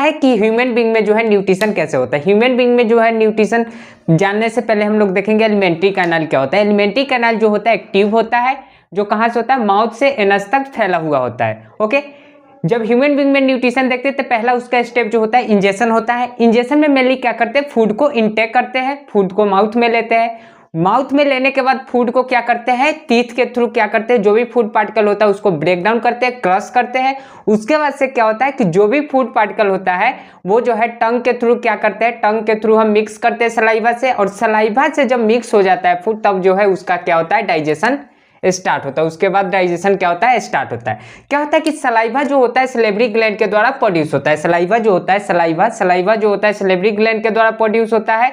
है कि human being में जो है न्यूट्रिशन कैसे होता है। ह्यूमन बीइंग में जो है न्यूट्रिशन जानने से पहले हम लोग देखेंगे एलिमेंट्री कैनाल क्या होता है। एलिमेंट्री कैनाल जो होता है एक्टिव होता है, जो कहाँ से होता है, माउथ से एनस तक फैला हुआ होता है। ओके, जब ह्यूमन बीइंग में न्यूट्रिशन देखते हैं तो पहला उसका स्टेप जो होता है इंजेक्शन होता है। इंजेक्शन में मेनली क्या करते हैं, फूड को इंटेक करते हैं, फूड को माउथ में लेते हैं। माउथ में लेने के बाद फूड को क्या करते हैं, टीथ के थ्रू क्या करते हैं, जो भी फूड पार्टिकल होता है उसको ब्रेक डाउन करते हैं, क्रश करते हैं। उसके बाद से क्या होता है कि जो भी फूड पार्टिकल होता है वो जो है टंग के थ्रू क्या करते हैं, टंग के थ्रू हम मिक्स करते हैं सलाइवा से, और सलाइवा से जब मिक्स हो जाता है फूड तब जो है उसका क्या होता है, डाइजेशन स्टार्ट होता है। उसके बाद डाइजेशन क्या होता है, स्टार्ट होता है। क्या होता है कि सलाइवा जो होता है सलेवरी ग्लैंड के द्वारा प्रोड्यूस होता है। सलाइवा जो होता है, सलाइवा जो होता है सलेवरी ग्लैंड के द्वारा प्रोड्यूस होता है।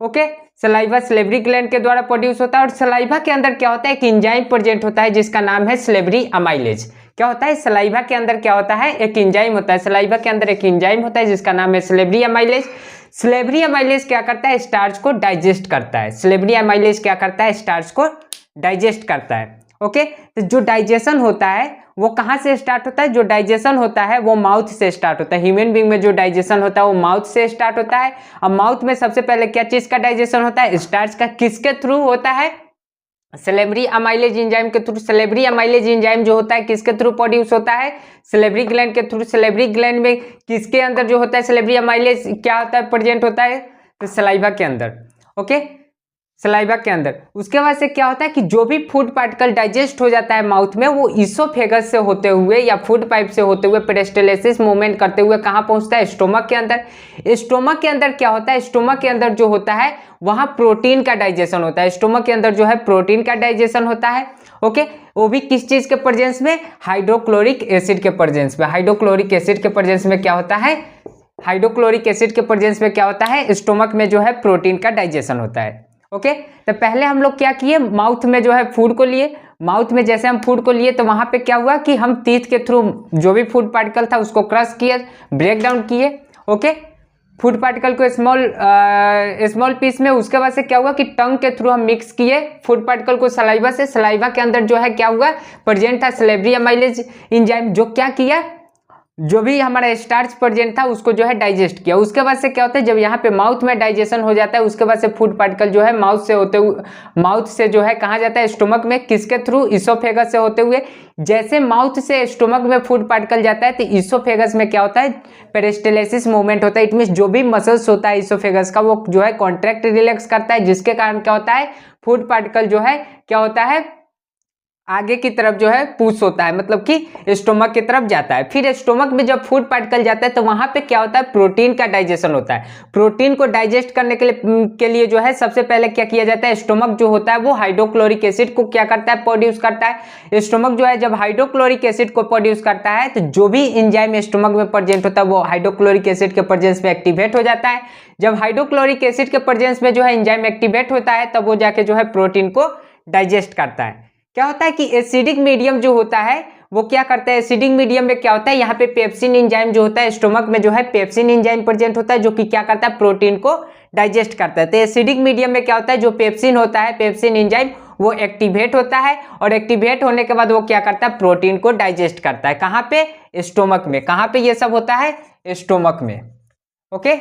ओके, सलाइवा सलेवरी ग्लैंड के द्वारा प्रोड्यूस होता है। और सलाइवा के अंदर क्या होता है, एक एंजाइम प्रेजेंट होता है जिसका नाम है सलेवरी अमाइलेज। क्या होता है, सलाइवा के अंदर क्या होता है, एक एंजाइम होता है। सलाइवा के अंदर एक एंजाइम होता है जिसका नाम है सलेवरी अमाइलेज। सलेवरी अमाइलेज क्या करता है, स्टार्च को डाइजेस्ट करता है। सलेवरी अमाइलेज क्या करता है, स्टार्च को डाइजेस्ट करता है। ओके, तो जो डाइजेशन होता है वो कहाँ से स्टार्ट होता है, जो डाइजेशन होता है वो माउथ से स्टार्ट होता है। ह्यूमन बीइंग में जो डाइजेशन होता है वो माउथ से स्टार्ट होता है। अब माउथ में सबसे पहले क्या चीज का डाइजेशन होता है, स्टार्च का। किसके थ्रू होता है, सलेवरी अमाइलेज एंजाइम के थ्रू। सलेवरी अमाइलेज एंजाइम जो होता है किसके थ्रू प्रोड्यूस होता है, सलेवरी ग्लैंड के थ्रू। सलेवरी ग्लैंड में किसके अंदर जो होता है सलेवरी अमाइलेज क्या होता है, प्रेजेंट होता है, तो सलाइवा के अंदर। ओके, सलाइवा के अंदर। उसके बाद से क्या होता है कि जो भी फूड पार्टिकल डाइजेस्ट हो जाता है माउथ में वो इसोफेगस से होते हुए या फूड पाइप से होते हुए पेरिस्टालसिस मूवमेंट करते हुए कहाँ पहुंचता है, स्टोमक के अंदर। स्टोमक के अंदर क्या होता है, स्टोमक के अंदर जो होता है वहां प्रोटीन का डाइजेशन होता है। स्टोमक के अंदर जो है प्रोटीन का डाइजेशन होता है। ओके, वो भी किस चीज के प्रेजेंस में, हाइड्रोक्लोरिक एसिड के प्रेजेंस में। हाइड्रोक्लोरिक एसिड के प्रेजेंस में क्या होता है, हाइड्रोक्लोरिक एसिड के प्रेजेंस में क्या होता है, स्टोमक में जो है प्रोटीन का डाइजेशन होता है। ओके, तो पहले हम लोग क्या किए, माउथ में जो है फूड को लिए। माउथ में जैसे हम फूड को लिए तो वहां पे क्या हुआ कि हम टीथ के थ्रू जो भी फूड पार्टिकल था उसको क्रश किए, ब्रेक डाउन किए। ओके, फूड पार्टिकल को स्मॉल पीस में। उसके बाद से क्या हुआ कि टंग के थ्रू हम मिक्स किए फूड पार्टिकल को सलाइवा से। सलाइवा के अंदर जो है क्या हुआ, प्रेजेंट था सलेवरी अमाइलेज एंजाइम, जो क्या किया, जो भी हमारा स्टार्च प्रेजेंट था उसको जो है डाइजेस्ट किया। उसके बाद से क्या होता है, जब यहाँ पे माउथ में डाइजेशन हो जाता है उसके बाद से फूड पार्टिकल जो है माउथ से होते हुए, माउथ से जो है कहाँ जाता है, स्टोमक में। किसके थ्रू, इसोफेगस से होते हुए। जैसे माउथ से स्टोमक में फूड पार्टिकल जाता है तो इसोफेगस में क्या होता है, पेरिस्टालसिस मूवमेंट होता है। इट मींस जो भी मसल्स होता है इसोफेगस का वो जो है कॉन्ट्रैक्ट रिलैक्स करता है, जिसके कारण क्या होता है, फूड पार्टिकल जो है क्या होता है, आगे की तरफ जो है पुश होता है, मतलब कि स्टोमक की तरफ जाता है। फिर स्टोमक में जब फूड पार्टिकल जाता है तो वहां पे क्या होता है, प्रोटीन का डाइजेशन होता है। प्रोटीन को डाइजेस्ट करने के लिए जो है सबसे पहले क्या किया जाता है, स्टोमक जो होता है वो हाइड्रोक्लोरिक एसिड को क्या करता है, प्रोड्यूस करता है। स्टोमक जो है जब हाइड्रोक्लोरिक एसिड को प्रोड्यूस करता है तो जो भी एंजाइम स्टोमक में प्रेजेंट होता है वो हाइड्रोक्लोरिक एसिड के प्रेजेंस में एक्टिवेट हो जाता है। जब हाइड्रोक्लोरिक एसिड के प्रेजेंस में जो है एंजाइम एक्टिवेट होता है तब वो जाके जो है प्रोटीन को डाइजेस्ट करता है। क्या होता है कि एसिडिक मीडियम जो होता है वो क्या करता है, एसिडिक मीडियम में क्या होता है, यहाँ पे पेप्सिन एंजाइम जो होता है, स्टोमक में जो है पेप्सिन एंजाइम प्रेजेंट होता है जो कि क्या करता है, प्रोटीन को डाइजेस्ट करता है। तो एसिडिक मीडियम में क्या होता है, जो पेप्सिन होता है, पेप्सिन एंजाइम वो एक्टिवेट होता है और एक्टिवेट होने के बाद वो क्या करता है, प्रोटीन को डाइजेस्ट करता है। कहाँ पे, स्टोमक में। कहाँ पे ये सब होता है, स्टोमक में। ओके,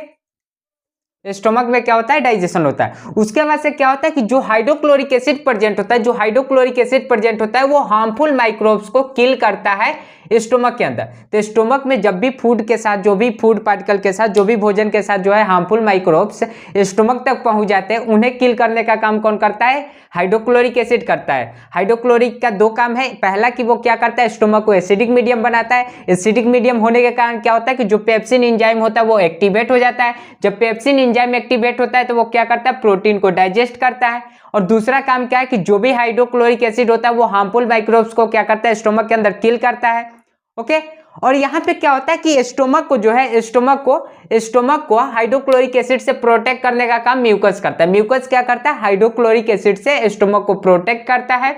स्टोमक में क्या होता है, डाइजेशन होता है। उसके बाद से क्या होता है कि जो हाइड्रोक्लोरिक एसिड प्रेजेंट होता है, जो हाइड्रोक्लोरिक एसिड प्रेजेंट होता है वो हार्मफुल माइक्रोब्स को किल करता है स्टोमक के अंदर। तो स्टोमक में जब भी फूड के साथ, जो भी फूड पार्टिकल के साथ, जो भी भोजन के साथ जो है हार्मफुल माइक्रोब्स स्टोमक तक पहुंच जाते हैं, उन्हें किल करने का काम कौन करता है, हाइड्रोक्लोरिक एसिड करता है। हाइड्रोक्लोरिक का दो काम है, पहला कि वो क्या करता है, स्टोमक को एसिडिक मीडियम बनाता है। एसिडिक मीडियम होने के कारण क्या होता है कि जो पेप्सिन एंजाइम होता है वो एक्टिवेट हो जाता है। जब पेप्सिन एंजाइम एक्टिवेट होता है तो वो क्या करता है, प्रोटीन को डाइजेस्ट करता है। और दूसरा काम क्या है कि जो भी हाइड्रोक्लोरिक एसिड होता है वो हार्मफुल माइक्रोब्स को क्या करता है, स्टोमक के अंदर किल करता है। ओके, और यहाँ पे क्या होता है कि स्टोमक को जो है, स्टोमक को हाइड्रोक्लोरिक एसिड से प्रोटेक्ट करने का काम म्यूकस करता है। म्यूकस क्या करता है, हाइड्रोक्लोरिक एसिड से स्टोमक को प्रोटेक्ट करता है।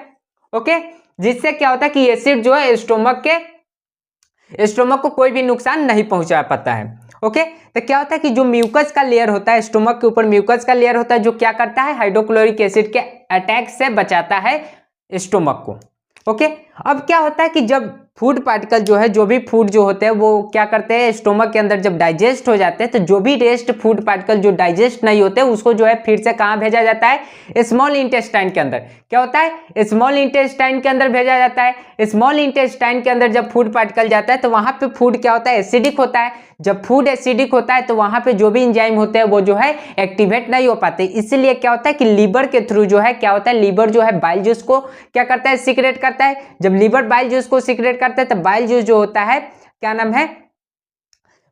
ओके, जिससे क्या होता है कि एसिड जो है स्टोमक को कोई भी नुकसान नहीं पहुंचा पाता है। ओके, तो क्या होता है कि जो म्यूकस का लेयर होता है, स्टोमक के ऊपर म्यूकस का लेयर होता है जो क्या करता है, हाइड्रोक्लोरिक एसिड के अटैक से बचाता है स्टोमक को। ओके, अब क्या होता है कि जब फूड पार्टिकल जो है, जो भी फूड जो होते हैं वो क्या करते हैं, स्टोमक के अंदर जब डाइजेस्ट हो जाते हैं तो जो भी रेस्ट फूड पार्टिकल जो डाइजेस्ट नहीं होते उसको जो है फिर से कहाँ भेजा जाता है, स्मॉल इंटेस्टाइन के अंदर। क्या होता है, स्मॉल इंटेस्टाइन के अंदर भेजा जाता है। स्मॉल इंटेस्टाइन के अंदर जब फूड पार्टिकल जाता है तो वहां पे फूड क्या होता है, एसिडिक होता है। जब फूड एसिडिक होता है तो वहां पे जो भी एंजाइम होते हैं वो जो है एक्टिवेट नहीं हो पाते। इसलिए क्या होता है कि लीवर के थ्रू जो है क्या होता है, लीवर जो है बाइल जूस को क्या करता है, सीक्रेट करता है। जब लीवर बाइल जूस को सीक्रेट करता है तो बाइल जूस जो होता है, क्या नाम है,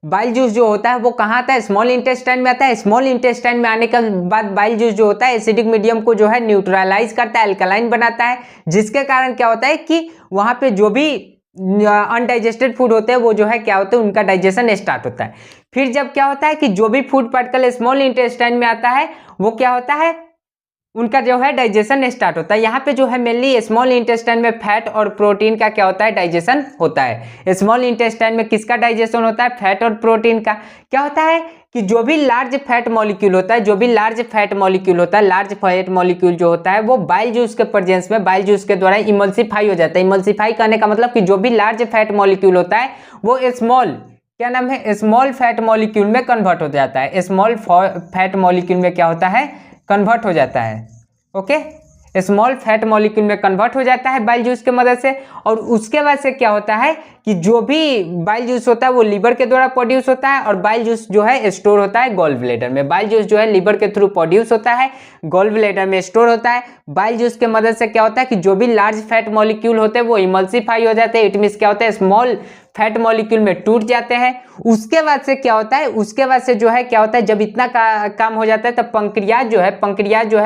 बाइल जूस जो होता है वो कहाँ आता है, स्मॉल इंटेस्टाइन में आता है। स्मॉल इंटेस्टाइन में आने के बाद बाइल जूस जो होता है एसिडिक मीडियम को जो है न्यूट्रलाइज करता है, अल्कलाइन बनाता है, जिसके कारण क्या होता है कि वहां पे जो भी अनडाइजेस्टेड फूड होते हैं वो जो है क्या होते हैं, उनका डाइजेशन स्टार्ट होता है। फिर जब क्या होता है कि जो भी फूड पार्टिकल स्मॉल इंटेस्टाइन में आता है वो क्या होता है, उनका जो है डाइजेशन स्टार्ट होता है। यहाँ पे जो है मेनली स्मॉल इंटेस्टाइन में फैट और प्रोटीन का क्या होता है, डाइजेशन होता है। स्मॉल इंटेस्टाइन में किसका डाइजेशन होता है, फैट और प्रोटीन का। क्या होता है कि जो भी लार्ज फैट मॉलिक्यूल होता है, जो भी लार्ज फैट मॉलिक्यूल होता है, लार्ज फैट मॉलिक्यूल जो होता है वो बाइल जूस के प्रेजेंस में, बाइल जूस के द्वारा इमल्सिफाई हो जाता है। इमल्सिफाई करने का मतलब कि जो भी लार्ज फैट मॉलिक्यूल होता है वो स्मॉल, क्या नाम है, स्मॉल फैट मॉलिक्यूल में कन्वर्ट हो जाता है। स्मॉल फैट मॉलिक्यूल में क्या होता है, कन्वर्ट हो जाता है। ओके, स्मॉल फैट मॉलिक्यूल में कन्वर्ट हो जाता है बाइल जूस की मदद से। और उसके बाद से क्या होता है कि जो भी बाइल जूस होता है वो लीवर के द्वारा प्रोड्यूस होता है और बाइल जूस जो है स्टोर होता है गॉल ब्लैडर में। बाइल जूस जो है लीवर के थ्रू प्रोड्यूस होता है, गॉल ब्लैडर में स्टोर होता है। बाइल जूस के मदद से क्या होता है कि जो भी लार्ज फैट मॉलिक्यूल होते हैं वो इमल्सिफाई हो जाते हैं। इट मींस क्या होता है, स्मॉल फैट मॉलिक्यूल में टूट जाते हैं। उसके बाद से क्या होता है, उसके बाद से जो है क्या होता है, जब इतना काम हो जाता है तब पंक्रियाज जो है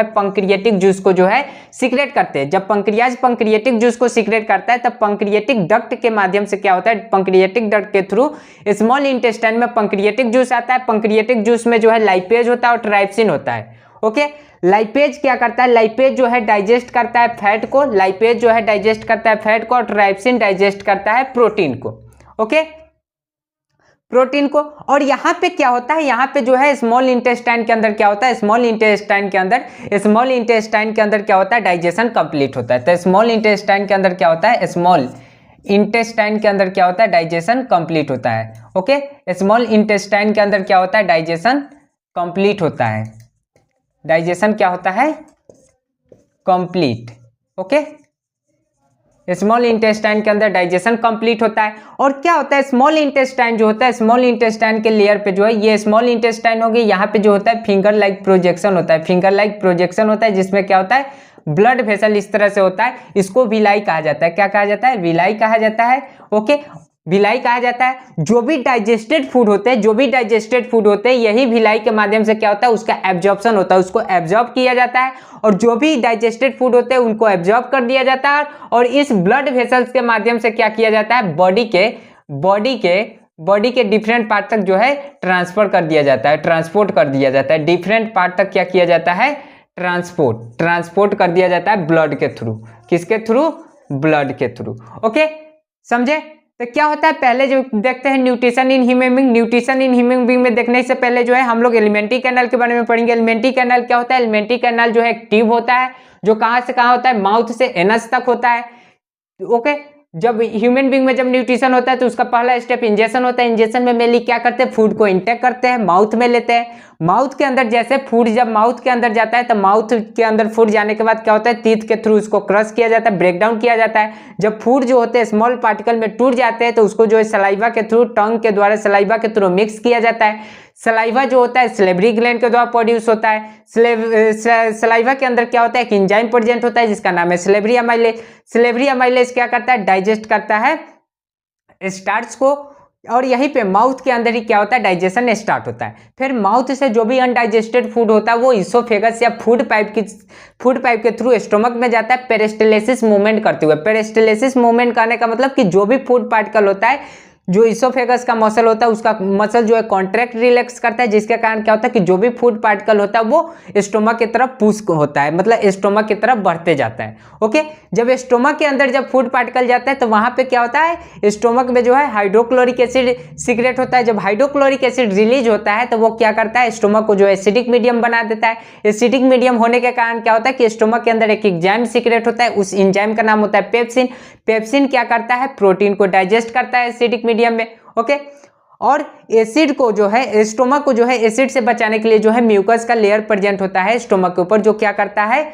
पंक्रियाटिक जूस को जो है सीक्रेट करते हैं। जब पंक्रियाज पंक्रियाटिक जूस को सीक्रेट करता है तब पंक्रियाटिक डक्ट के माध्यम से क्या होता है, पंक्रियाटिक डक्ट के थ्रू स्मॉल इंटेस्टाइन में पंक्रियाटिक जूस आता है। पंक्रियाटिक जूस में जो है लाइपेज होता है और ट्राइप्सिन होता है। ओके, लाइपेज क्या करता है, लाइपेज जो है डाइजेस्ट करता है फैट को, लाइपेज जो है डाइजेस्ट करता है फैट को और ट्राइप्सिन डाइजेस्ट करता है प्रोटीन को। ओके, प्रोटीन को। और यहाँ पे क्या होता है, यहाँ पे जो है स्मॉल इंटेस्टाइन के अंदर क्या होता है, स्मॉल इंटेस्टाइन के अंदर क्या होता है, डाइजेशन कंप्लीट होता है। तो स्मॉल इंटेस्टाइन के अंदर क्या होता है, स्मॉल इंटेस्टाइन के अंदर क्या होता है, डाइजेशन कंप्लीट होता है। ओके, स्मॉल इंटेस्टाइन के अंदर क्या होता है, डाइजेशन कंप्लीट होता है। डाइजेशन क्या होता है, कंप्लीट। ओके, स्मॉल इंटेस्टाइन के अंदर डाइजेशन कंप्लीट होता है। और क्या होता है, स्मॉल इंटेस्टाइन जो होता है, स्मॉल इंटेस्टाइन के लेयर पे जो है, ये स्मॉल इंटेस्टाइन हो गई, यहाँ पे जो होता है फिंगर लाइक प्रोजेक्शन होता है, फिंगर लाइक प्रोजेक्शन होता है, जिसमें क्या होता है, ब्लड वेसल इस तरह से होता है। इसको विलाई कहा जाता है। क्या कहा जाता है, विलाई कहा जाता है। ओके, भिलाई कहा जाता है। जो भी डाइजेस्टेड फूड होते हैं, यही भिलाई के माध्यम से क्या होता है, उसका एब्जॉर्प्शन होता है, उसको एब्जॉर्ब किया जाता है। और जो भी डाइजेस्टेड फूड होते हैं उनको एब्जॉर्ब कर दिया जाता है और इस ब्लड वेसल्स के माध्यम से क्या किया जाता है, बॉडी के डिफरेंट पार्ट तक जो है ट्रांसफर कर दिया जाता है, ट्रांसपोर्ट कर दिया जाता है। डिफरेंट पार्ट तक क्या किया जाता है, ट्रांसपोर्ट कर दिया जाता है ब्लड के थ्रू। किसके थ्रू, ब्लड के थ्रू। ओके, समझे। तो क्या होता है, पहले जो देखते हैं nutrition in human being. Nutrition in human being में देखने से पहले जो है हम लोग एलिमेंट्री कैनाल के बारे में पढ़ेंगे। एलिमेंट्री कैनाल क्या होता है, एलिमेंट्री कैनाल जो है एक ट्यूब होता है जो कहां से कहां होता है, माउथ से एनस तक होता है। ओके, जब ह्यूमन बीइंग में जब न्यूट्रिशन होता है तो उसका पहला स्टेप इंजेक्शन होता है। इंजेक्शन में मेनली क्या करते हैं, फूड को इंटेक करते हैं, माउथ में लेते हैं। माउथ के अंदर जैसे फूड जब माउथ के अंदर जाता है तो माउथ के अंदर फूड जाने के बाद क्या होता है, टीथ के थ्रू उसको क्रश किया जाता है, ब्रेक डाउन किया जाता है। जब फूड जो होते हैं स्मॉल पार्टिकल में टूट जाते हैं तो उसको जो है सलाइवा के थ्रू, टंग के द्वारा सलाइवा के थ्रू मिक्स किया जाता है। सलाइवा जो होता है सलेवरी ग्लैंड के द्वारा प्रोड्यूस होता है। सलाइवा के अंदर क्या होता है, एक एंजाइम प्रेजेंट होता है जिसका नाम है सलेवरी अमाइलेज। सलेवरी अमाइलेज क्या करता है, डाइजेस्ट करता है स्टार्च को। और यहीं पे माउथ के अंदर ही क्या होता है, डाइजेशन स्टार्ट होता है। फिर माउथ से जो भी अनडाइजेस्टेड फूड होता है वो इसोफेगस या फूड पाइप के थ्रू स्टोमक में जाता है, पेरिस्टाल्सिस मूवमेंट करते हुए। पेरिस्टाल्सिस मूवमेंट करने का मतलब कि जो भी फूड पार्टिकल होता है, जो इसोफेगस का मसल होता है उसका मसल जो है कॉन्ट्रैक्ट रिलैक्स करता है, जिसके कारण क्या होता है कि जो भी फूड पार्टिकल होता है वो स्टोमक की तरफ पुश होता है, मतलब स्टोमक की तरफ बढ़ते जाता है। ओके, जब स्टोमक के अंदर जब फूड पार्टिकल जाता है तो वहां पे क्या होता है, स्टोमक में जो है हाइड्रोक्लोरिक एसिड सीक्रेट होता है। जब हाइड्रोक्लोरिक एसिड रिलीज होता है तो वो क्या करता है, स्टोमक को जो है एसिडिक मीडियम बना देता है। एसिडिक मीडियम होने के कारण क्या होता है कि स्टोमक के अंदर एक एंजाइम सीक्रेट होता है, उस एंजाइम का नाम होता है पेप्सिन। पेप्सिन क्या करता है, प्रोटीन को डाइजेस्ट करता है एसिडिक मीडियम में। ओके, और एसिड को जो है, स्टोमक को जो है एसिड से बचाने के लिए जो है म्यूकस का लेयर प्रेजेंट होता है स्टोमक के ऊपर, जो क्या करता है,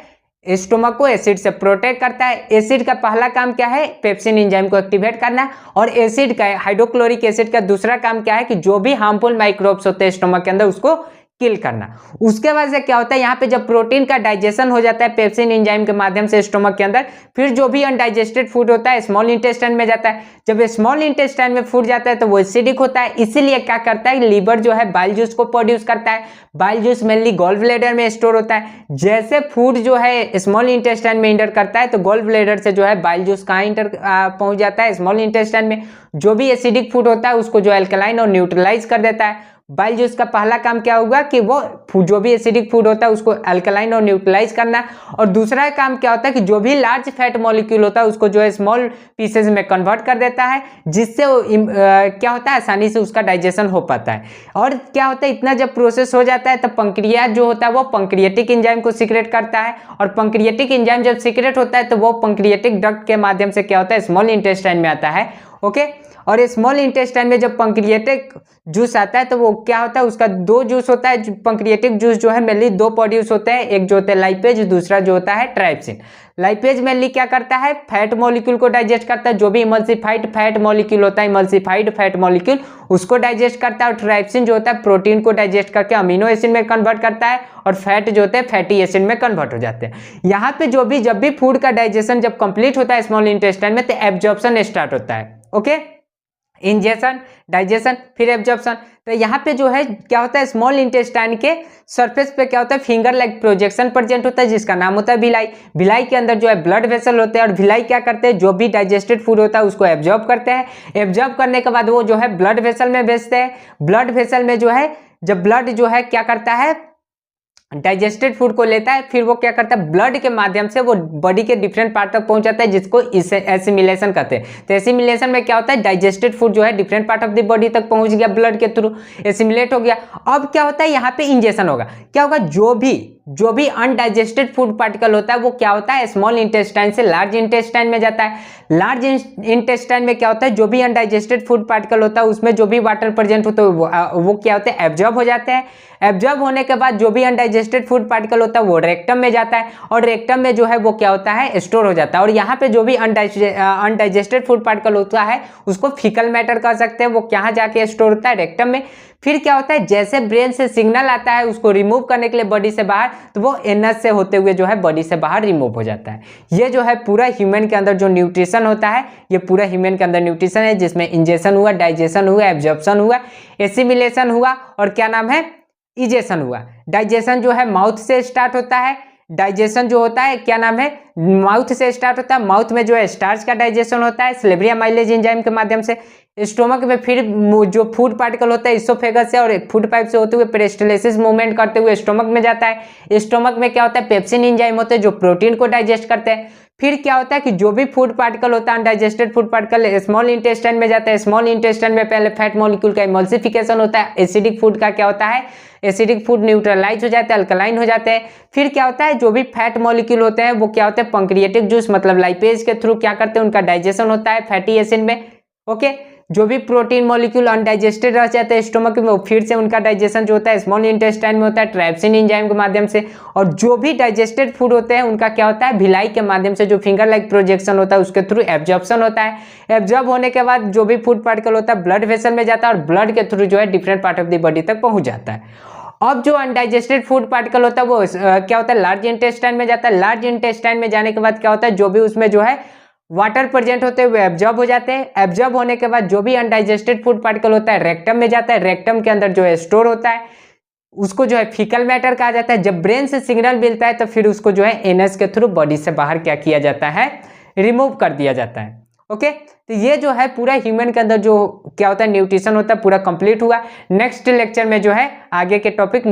स्टोमक को एसिड से प्रोटेक्ट करता है। एसिड का पहला काम क्या है, पेप्सिन एंजाइम को एक्टिवेट करना, और एसिड का, हाइड्रोक्लोरिक एसिड का दूसरा काम क्या है कि जो भी हार्मफुल माइक्रोब्स होते हैं स्टोमक के अंदर उसको किल करना। उसके बाद से क्या होता है, यहाँ पे जब प्रोटीन का डाइजेशन हो जाता है पेप्सिन एंजाइम के माध्यम से स्टोमक के अंदर, फिर जो भी अनडाइजेस्टेड फूड होता है स्मॉल इंटेस्टाइन में जाता है। जब स्मॉल इंटेस्टाइन में फूड जाता है तो वो एसिडिक होता है, इसीलिए क्या करता है, लीवर जो है बाइल जूस को प्रोड्यूस करता है। Bile juice mainly gall bladder में स्टोर होता है। जैसे फूड जो है स्मॉल इंटेस्टाइन में इंटर करता है तो गॉल ब्लैडर से जो है बाइल जूस कहाँ इंटर पहुंच जाता है, स्मॉल इंटेस्टाइन में। जो भी एसिडिक फूड होता है उसको जो अल्कलाइन और न्यूट्रलाइज कर देता है। बाइल जूस का पहला काम क्या होगा कि वो जो भी एसिडिक फूड होता है उसको अल्कलाइन और न्यूट्रलाइज करना, और दूसरा काम क्या होता है कि जो भी लार्ज फैट मॉलिक्यूल होता है उसको जो है स्मॉल पीसेज में कन्वर्ट कर देता है, जिससे क्या होता है, आसानी से उसका डाइजेशन हो पाता है। और क्या होता है, इतना जब प्रोसेस हो जाता है तो पंक्रियाज जो होता है वो पंक्रिएटिक एंजाइम को सीक्रेट करता है, और पंक्रिएटिक एंजाइम जब सीक्रेट होता है तो वो पंक्रिएटिक डक्ट के माध्यम से क्या होता है, स्मॉल इंटेस्टाइन में आता है। ओके, और स्मॉल इंटेस्टाइन में जब पंक्रिएटिक जूस आता है तो वो क्या होता है, उसका दो जूस होता है। पंक्रिएटिक जूस जो है मेनली दो प्रोड्यूस होते हैं, एक जो होता है लाइपेज, दूसरा जो होता है ट्राइप्सिन। लाइपेज मेनली क्या करता है, फैट मॉलिक्यूल को डाइजेस्ट करता है, जो भी इमल्सिफाइड फैट मॉलिक्यूल होता है, इमल्सिफाइड फैट मॉलिक्यूल उसको डाइजेस्ट करता है। और ट्राइप्सिन जो होता है प्रोटीन को डाइजेस्ट करके अमीनो एसिड में कन्वर्ट करता है, और फैट जो होते हैं फैटी एसिड में कन्वर्ट हो जाते हैं। यहाँ पे जब भी फूड का डाइजेशन जब कंप्लीट होता है स्मॉल इंटेस्टाइन में तो एब्जॉर्प्शन स्टार्ट होता है। ओके, इंजेक्शन, डाइजेशन, फिर एब्जॉर्प्शन। तो यहाँ पे जो है क्या होता है, स्मॉल इंटेस्टाइन के सरफेस पे क्या होता है, फिंगर लाइक प्रोजेक्शन प्रेजेंट होता है, जिसका नाम होता है भिलाई। भिलाई के अंदर जो है ब्लड वेसल होते हैं, और भिलाई क्या करते हैं, जो भी डाइजेस्टेड फूड होता है उसको एब्जॉर्ब करते हैं। एब्जॉर्ब करने के बाद वो जो है ब्लड वेसल में भेजते हैं। ब्लड वेसल में जो है, जब ब्लड जो है क्या करता है, डाइजेस्टेड फूड को लेता है, फिर वो क्या करता है, ब्लड के माध्यम से वो बॉडी के डिफरेंट पार्ट तक पहुंचाता है, जिसको एसिमिलेशन कहते हैं। तो एसिमिलेशन में क्या होता है, डाइजेस्टेड फूड जो है different part of the body तक पहुंच गया, ब्लड के थ्रू एसिमिलेट हो गया। अब क्या होता है, यहाँ पे इंजेक्शन होगा। क्या होगा, जो भी अनडाइजेस्टेड फूड पार्टिकल होता है वो क्या होता है, स्मॉल इंटेस्टाइन से लार्ज इंटेस्टाइन में जाता है। लार्ज इंटेस्टाइन में क्या होता है, जो भी अनडाइजेस्टेड फूड पार्टिकल होता है उसमें जो भी वाटर प्रेजेंट होता है वो क्या होते हैं, एब्जॉर्ब हो जाते हैं। एब्जॉर्ब होने के बाद जो भी अनडाइजेस्टेड फूड पार्टिकल होता है वो रेक्टम में जाता है, और रेक्टम में जो है वो क्या होता है, स्टोर हो जाता है। और यहाँ पे जो भी अनडाइजेस्टेड फूड पार्टिकल होता है उसको फीकल मैटर कह सकते हैं, वो कहाँ जाके स्टोर होता है, रेक्टम में। फिर क्या होता है, जैसे ब्रेन से सिग्नल आता है उसको रिमूव करने के लिए बॉडी से बाहर, तो वो एनस से होते हुए जो है बॉडी से बाहर रिमूव हो जाता है। ये जो है पूरा ह्यूमन के अंदर जो न्यूट्रिशन होता है, ये पूरा ह्यूमन के अंदर न्यूट्रिशन है, जिसमें इंजेक्शन हुआ, डाइजेशन हुआ, एब्जॉर्प्शन हुआ, एसिमिलेशन हुआ, और क्या नाम है, इजेशन हुआ। डाइजेशन जो है माउथ से स्टार्ट होता है। डाइजेशन जो होता है क्या नाम है, माउथ से स्टार्ट होता है। माउथ में जो है स्टार्च का डाइजेशन होता है सैलिवरी माइलेज एंजाइम के माध्यम से। स्टोमक में फिर जो फूड पार्टिकल होता है इसोफेगस से और फूड पाइप से होते हुए पेरिस्टालसिस मूवमेंट करते हुए स्टोमक में जाता है। स्टोमक में क्या होता है, पेप्सिन एंजाइम होते हैं जो प्रोटीन को डाइजेस्ट करते हैं। फिर क्या होता है कि जो भी फूड पार्टिकल होता है undigested food particle small intestine में जाता है। स्मॉल इंटेस्टाइन में पहले फैट मॉलिक्यूल का इमल्सिफिकेशन होता है। एसिडिक फूड का क्या होता है, एसिडिक फूड न्यूट्रलाइज हो जाते हैं, अल्कलाइन हो जाते हैं। फिर क्या होता है, जो भी फैट मॉलिक्यूल होते हैं वो क्या होते हैं, पंक्रिएटिक जूस मतलब लाइपेज के थ्रू क्या करते हैं, उनका डाइजेशन होता है फैटी एसिड में। ओके, जो भी प्रोटीन मॉलिक्यूल अनडाइजेस्टेड रह जाते हैं स्टोमक में, वो फिर से उनका डाइजेशन जो होता है स्मॉल इंटेस्टाइन में होता है ट्राइप्सिन एंजाइम के माध्यम से। और जो भी डाइजेस्टेड फूड होते हैं उनका क्या होता है, भिलाई के माध्यम से जो फिंगर लाइक प्रोजेक्शन होता है उसके थ्रू एब्जॉर्प्शन होता है। एब्जॉर्ब होने के बाद जो भी फूड पार्टिकल होता है ब्लड वेसल में जाता है और ब्लड के थ्रू जो है different part of the body तक पहुंच जाता है। अब जो अनडाइजेस्टेड फूड पार्टिकल होता है वो क्या होता है, लार्ज इंटेस्टाइन में जाता है। लार्ज इंटेस्टाइन में जाने के बाद क्या होता है, जो भी उसमें जो है वाटर प्रेजेंट होते हैं वो एब्जॉर्ब हो जाते हैं। एब्जॉर्ब होने के बाद जो भी अनडाइजेस्टेड फूड पार्टिकल होता है रेक्टम में जाता है। रेक्टम के अंदर जो है स्टोर होता है, उसको जो है फीकल मैटर कहा जाता है। जब ब्रेन से सिग्नल मिलता है तो फिर उसको जो है एनएस के थ्रू बॉडी से बाहर क्या किया जाता है, रिमूव कर दिया जाता है। ओके, तो ये जो है पूरा ह्यूमन के अंदर जो क्या होता है न्यूट्रिशन होता है पूरा कंप्लीट हुआ। नेक्स्ट लेक्चर में जो है आगे के टॉपिक